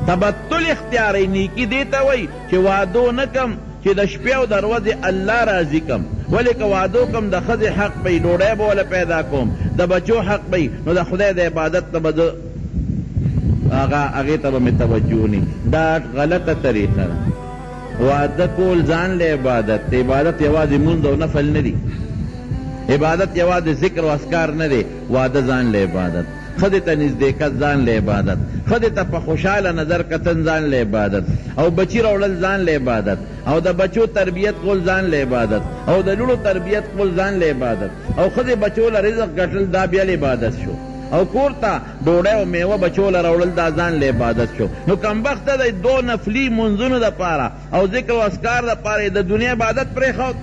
تبتل اختیاری نیکی دیتا وی چې وعدو نکم چې د شپې او د ورځې الله راضي کم. ولې که وعدو کم د ښځې حق به ډوډۍ به وله پیدا کوم، د بچو حق به نو د خدای د عبادت ته به هغې ته به مې توجه نی. دا غلطه طریقه ده. وعده کول ځان له عبادت دی. عبادت یوازې مونځ او نفل نه دی. عبادت یوازې ذکر و اذکار نه دی. وعده ځان له عبادت، خدای ته نزدېکت ځان له عبادت، خدای ته په خوشحاله نظر کتن ځان له عبادت، او بچی راوړل ځان له عبادت، او د بچو تربیت کول ځان له عبادت، او د لوړو تربیت کول ځان له عبادت، او خدای بچو له رزق ګټل دا بیا عبادت شو، او کور ته ډوډۍ او میوه بچو له راوړل دا ځان له عبادت شو. نو کمبخته د دو نفلي منځونو دپاره او ذکر و اذکار دپاره د دنیا عبادت پرېښود.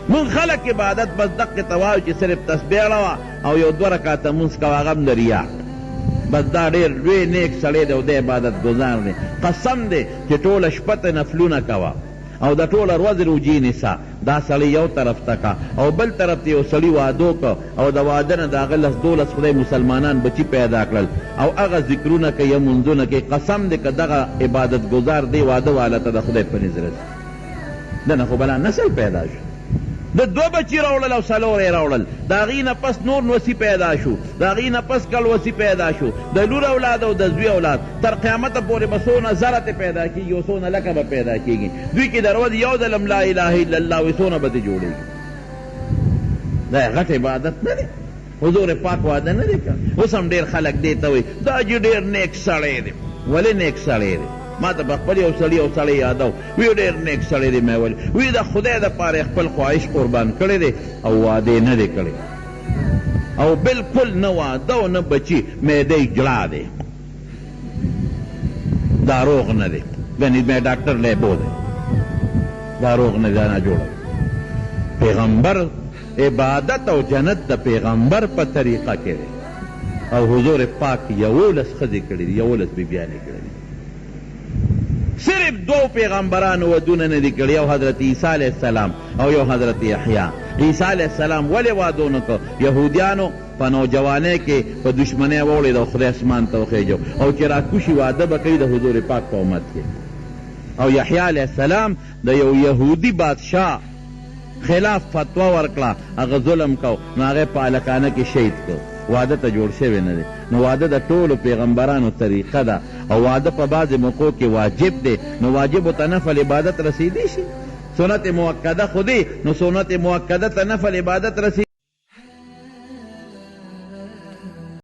مونږ خلک عبادت بس دقې ته وایو چې صرف تسبیح اړوه او یو دوه رکاته مونځ کوه، هغه هم د ریا. بس دا ډېر لوی نیک سړی دی او د عبادت ګزار دی. قسم دی چې ټوله شپه ته نفلونه کوه او د ټوله ورځې روجې نیسه. دا سړی یو طرف ته که او بل طرف ته یو سړي وعدو که او د واده نه د هغه 10-12 خدای مسلمانان بچي پیدا کړل او هغه ذکرونه کوي یا منځونه کوي. قسم دی که دغه عبادت ګزار دی واده والا ته د خدای په نظر رسي. دنه خو بلا نسل پیدا شو. د دو بچی راوړل او څلور یې راوړل، د هغې نه پس نور نوسي پیدا شو، د هغې نه پس کلوسي پیدا شو، د لور اولاد او د زوی اولاد تر قیامته پورې به څونه زره پیدا کېږي او څونه لکه به پیدا کېږي. دوی کې د ورځې یو ځلم لا اله الا الله وي څونه به دې جوړېږي. دا غټ عبادت نه دی. حضور پاک واده نه دی کړی. اوس هم ډېر خلک دې ته وایي دا چې ډېر نیک سړی دی. ولې نیک سړی دی؟ ما ته په خپل یو سړی یادو، وی ډېر نیک سړی دی. مې ویل وی د خدای دپاره خپل خواهش قربان کړی دی او واده نه دی کړی، او بلکل نه واده او نه بچي، معدې جړا دی، دا روغ نه دی. ګنې مې ډاکټر لیبو دی، دا روغ نه دی، دا ناجوړه. پیغمبر عبادت او جنت د پیغمبر په طریقه کې دی او حضور پاک 11 ښځې کړي دي، 11 بیبیانې کړي دي. صرف 2 پیغمبرانو ودونه نه دي کړي، یو حضرت عیسی علیه السلام او یو حضرت یحیی. عیسی علیه السلام ولې واده ونه کړ؟ یهودیانو په نوجوانۍ کې په دشمنۍ واوړېد او خدای اسمان ته وخېجو، او چې راکوشي واده به کوي د حضور پاک په امت کې. او یحیی علیه السلام د یو یهودي بادشاه خلاف فتوا ورکړه، هغه ظلم کو، نو هغه په هلکانه کې شهید کړ. واده ته جوړ شوی نه دی. نو واده د ټولو پیغمبرانو طریقه ده او واده په بعضې موقعو کې واجب دی. نو واجبو ته نفل عبادت رسیدی شي. سنت موکده خو دی، نو سنت موکده ته نفل عبادت رسیدی